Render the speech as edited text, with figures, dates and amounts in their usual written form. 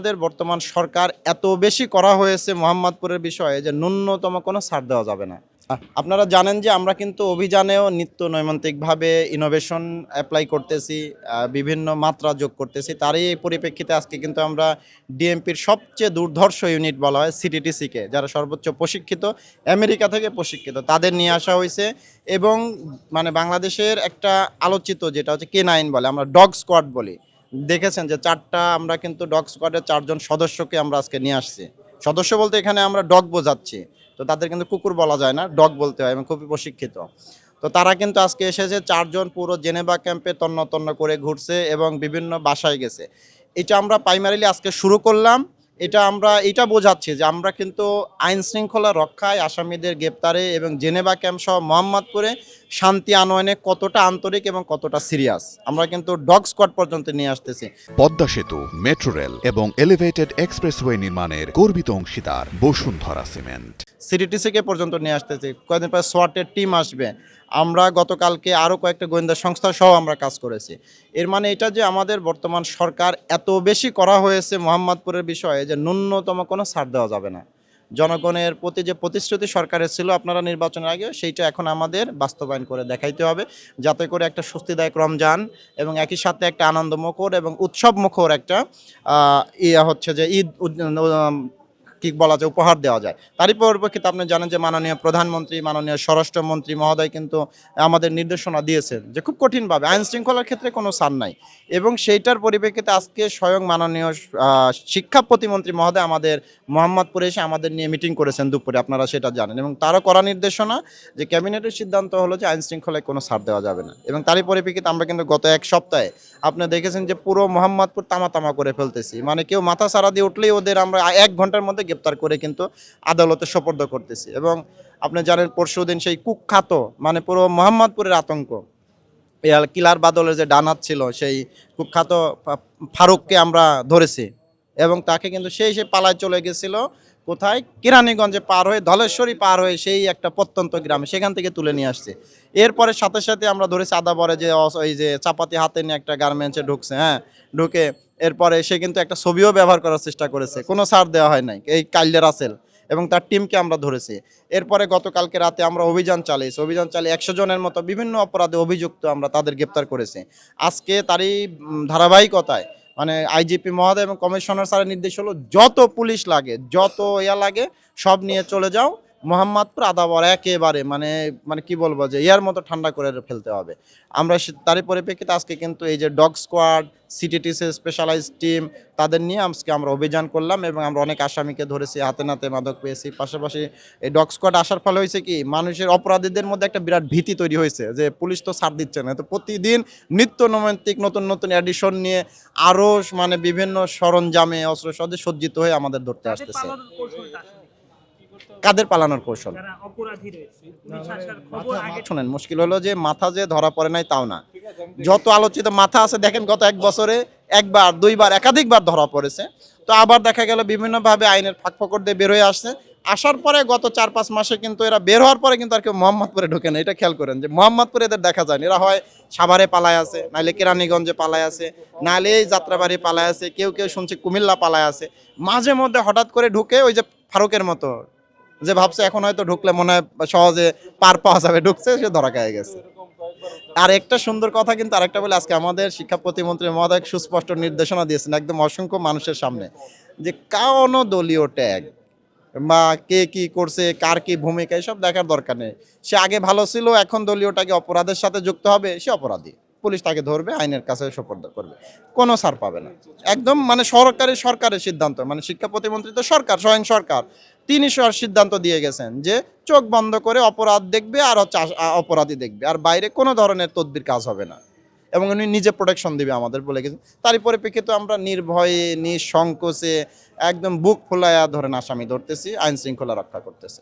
আমাদের বর্তমান সরকার এত বেশি করা হয়েছে মোহাম্মদপুরের বিষয়ে যে ন্যূনতম কোনো ছাড় দেওয়া যাবে না। আপনারা জানেন যে আমরা কিন্তু অভিযানেও নিত্য নৈমিত্তিকভাবে ইনোভেশন অ্যাপ্লাই করতেছি, বিভিন্ন মাত্রা যোগ করতেছি। তারই পরিপ্রেক্ষিতে আজকে কিন্তু আমরা ডিএমপির সবচেয়ে দুর্ধর্ষ ইউনিট বলা হয় সিটিটিসিকে, যারা সর্বোচ্চ প্রশিক্ষিত, আমেরিকা থেকে প্রশিক্ষিত, তাদের নিয়ে আসা হয়েছে। এবং মানে বাংলাদেশের একটা আলোচিত যেটা হচ্ছে K9 বলে, আমরা ডগ স্কোয়াড বলি। দেখেছেন যে আমরা কিন্তু ডগ স্কোয়াডের 4 জন সদস্যকে আমরা আজকে নিয়ে আসছি। সদস্য বলতে এখানে আমরা ডগ বোঝাচ্ছি, তো তাদের কিন্তু কুকুর বলা যায় না, ডগ বলতে হয় এবং খুবই প্রশিক্ষিত। তো তারা কিন্তু আজকে এসেছে 4 জন, পুরো জেনেভা ক্যাম্পে তন্ন তন্ন করে ঘুরছে এবং বিভিন্ন বাসায় গেছে। এটা আমরা প্রাইমারিলি আজকে শুরু করলাম। এটা বোঝাচ্ছি যে আমরা কিন্তু আইন শৃঙ্খলা রক্ষায়, আসামিদের গ্রেপ্তারে এবং জেনেভা ক্যাম্প সহ মোহাম্মদপুরে শান্তি আনয়নে কতটা আন্তরিক এবং কতটা সিরিয়াস, আমরা কিন্তু ডগ স্কোয়াড পর্যন্ত নিয়ে আসতেছি। পদ্মা সেতু, মেট্রো রেল এবং এলিভেটেড এক্সপ্রেসওয়ে নির্মাণের গর্বিত অংশীদার বসুন্ধরা সিমেন্ট। সিটিটিসিকে পর্যন্ত নিয়ে আসতেছি। কয়েকদিন পর সোয়াটের টিম আসবে। আমরা গতকালকে আরও কয়েকটা গোয়েন্দা সংস্থা সহ আমরা কাজ করেছি। এর মানে এটা যে আমাদের বর্তমান সরকার এত বেশি করা হয়েছে মোহাম্মদপুরের বিষয়ে যে ন্যূনতম কোনো ছাড় দেওয়া যাবে না। জনগণের প্রতি যে প্রতিশ্রুতি সরকারের ছিল আপনারা নির্বাচনের আগে, সেইটা এখন আমাদের বাস্তবায়ন করে দেখাইতে হবে, যাতে করে একটা স্বস্তিদায়ক রমজান এবং একই সাথে একটা আনন্দমুখর এবং উৎসবমুখর একটা হচ্ছে যে ঈদ কি বলা যায়, উপহার দেওয়া যায়। তারই পরিপ্রেক্ষিতে আপনি জানেন যে মাননীয় প্রধানমন্ত্রী, মাননীয় স্বরাষ্ট্রমন্ত্রী মহোদয় কিন্তু আমাদের নির্দেশনা দিয়েছেন যে খুব কঠিনভাবে আইন শৃঙ্খলার ক্ষেত্রে কোনো ছাড় নাই। এবং সেইটার পরিপ্রেক্ষিতে আজকে স্বয়ং মাননীয় শিক্ষা প্রতিমন্ত্রী মহোদয় আমাদের মোহাম্মদপুরে এসে আমাদের নিয়ে মিটিং করেছেন দুপুরে, আপনারা সেটা জানেন। এবং তারও করা নির্দেশনা যে ক্যাবিনেটের সিদ্ধান্ত হলো যে আইন শৃঙ্খলায় কোনো ছাড় দেওয়া যাবে না। এবং তারই পরিপ্রেক্ষিতে আমরা কিন্তু গত এক সপ্তাহে আপনি দেখেছেন যে পুরো মোহাম্মদপুর তামা করে ফেলতেছি। মানে কেউ মাথা সারা দিয়ে উঠলেই ওদের আমরা 1 ঘন্টার মধ্যে গ্রেপ্তার করে কিন্তু আদালতে সোপর্দ করতেছি। এবং আপনি জানেন পরশুদিন সেই কুখ্যাত, মানে পুরো মোহাম্মদপুরের আতঙ্ক, কিলার বাদলের যে ডানাত ছিল, সেই কুখ্যাত ফারুককে আমরা ধরেছি। এবং তাকে কিন্তু সেই পালায় চলে গেছিল কোথায়, কেরানীগঞ্জে পার হয়ে, ধলেশ্বরী পার হয়ে সেই একটা প্রত্যন্ত গ্রামে, সেখান থেকে তুলে নিয়ে আসছে। এরপরে সাথে সাথে আমরা ধরেছি আদাবরে যে ওই যে চাপাতি হাতে নিয়ে একটা গার্মেন্টসে ঢুকছে, ঢুকে এরপরে সে কিন্তু একটা ছবিও ব্যবহার করার চেষ্টা করেছে, কোনো ছাড় দেওয়া হয় নাই, এই কাইল্ডে রাসেল এবং তার টিমকে আমরা ধরেছি। এরপরে গতকালকে রাতে আমরা অভিযান চালিয়ে 100 জনের মতো বিভিন্ন অপরাধে অভিযুক্ত আমরা তাদের গ্রেপ্তার করেছি। আজকে তারই ধারাবাহিকতায় মানে আইজিপি মহোদয় এবং কমিশনার স্যারের নির্দেশ হলো, যত পুলিশ লাগে, যত লাগে, সব নিয়ে চলে যাও মোহাম্মদপুর আদাবর, একেবারে মানে মানে কি বলবো যে ইয়ার মতো ঠান্ডা করে ফেলতে হবে। আমরা তারই পরিপ্রেক্ষিতে আজকে কিন্তু এই যে dog squad, CTTC specialised team, তাদের নিয়ে আজকে আমরা অভিযান করলাম এবং আমরা অনেক আসামিকে ধরেছি, হাতে নাতে মাদক পেয়েছি। পাশাপাশি এই ডগ স্কোয়াড আসার ফলে হয়েছে কি, মানুষের, অপরাধীদের মধ্যে একটা বিরাট ভীতি তৈরি হয়েছে যে পুলিশ তো ছাড় দিচ্ছে না। তো প্রতিদিন নিত্য নৈমিত্তিক নতুন নতুন অ্যাডিশন নিয়ে আরও মানে বিভিন্ন সরঞ্জামে অস্ত্রশস্ত্রে সজ্জিত হয়ে আমাদের ধরতে আসতেছে। কাদের পালানোর কৌশল? শোনেন, মুশকিল হলো যে মাথা যে ধরা পড়ে নাই তাও না, যত আলোচিত মাথা আছে দেখেন গত 1 বছরে 1 বার 2 বার একাধিকবার ধরা পড়েছে। তো আবার দেখা গেল বিভিন্নভাবে আইনের ফাঁকফোকর দিয়ে বের হয়ে আসছে। আসার পরে গত 4-5 মাসে কিন্তু এরা বের হওয়ার পরে কিন্তু আর কেউ মোহাম্মদপুরে ঢোকে না। এটা খেয়াল করেন যে মোহাম্মদপুরে এদের দেখা যায় না। এরা হয় সাভারে পালায় আছে, নাইলে কেরানীগঞ্জে পালায় আছে, নাইলে এই যাত্রাবাড়ি পালায় আছে, কেউ শুনছি কুমিল্লা পালায় আছে। মাঝে মধ্যে হঠাৎ করে ঢুকে ওই যে ফারুকের মতো, যে ভাবছে এখন হয়তো ঢুকলে মনে হয় সহজে পার পাওয়া যাবে, ঢুকছে, সে ধরা খেয়ে গেছে। আর একটা সুন্দর কথা কিন্তু আরেকটা বলে, আজকে আমাদের শিক্ষা প্রতিমন্ত্রী মহোদয় সুস্পষ্ট নির্দেশনা দিয়েছেন একদম অসংখ্য মানুষের সামনে, যে কোনো দলীয় ট্যাগ বা কে কি করছে, কার কি ভূমিকা, এসব দেখার দরকার নেই। সে আগে ভালো ছিল, এখন দলীয়টাকে অপরাধের সাথে যুক্ত হবে, সে অপরাধী, পুলিশ তাকে ধরবে, আইনের কাছে সোপর্দ করবে, কোনো ছাড় পাবে না। একদম মানে সরকারের সিদ্ধান্ত, মানে শিক্ষা প্রতিমন্ত্রী তো সরকার, স্বয়ং সরকার, তিনি সিদ্ধান্ত দিয়ে গেছেন যে চোখ বন্ধ করে অপরাধ দেখবে আর হচ্ছে অপরাধী দেখবে, আর বাইরে কোনো ধরনের তদবির কাজ হবে না। এবং উনি নিজে প্রোটেকশন দিবে আমাদের বলে গেছেন। তারই পরিপ্রেক্ষিতে আমরা নির্ভয়ে, নিঃসংকোচে, একদম বুক ফুলাইয়া ধরেন আসামি ধরতেছি, আইন শৃঙ্খলা রক্ষা করতেছি।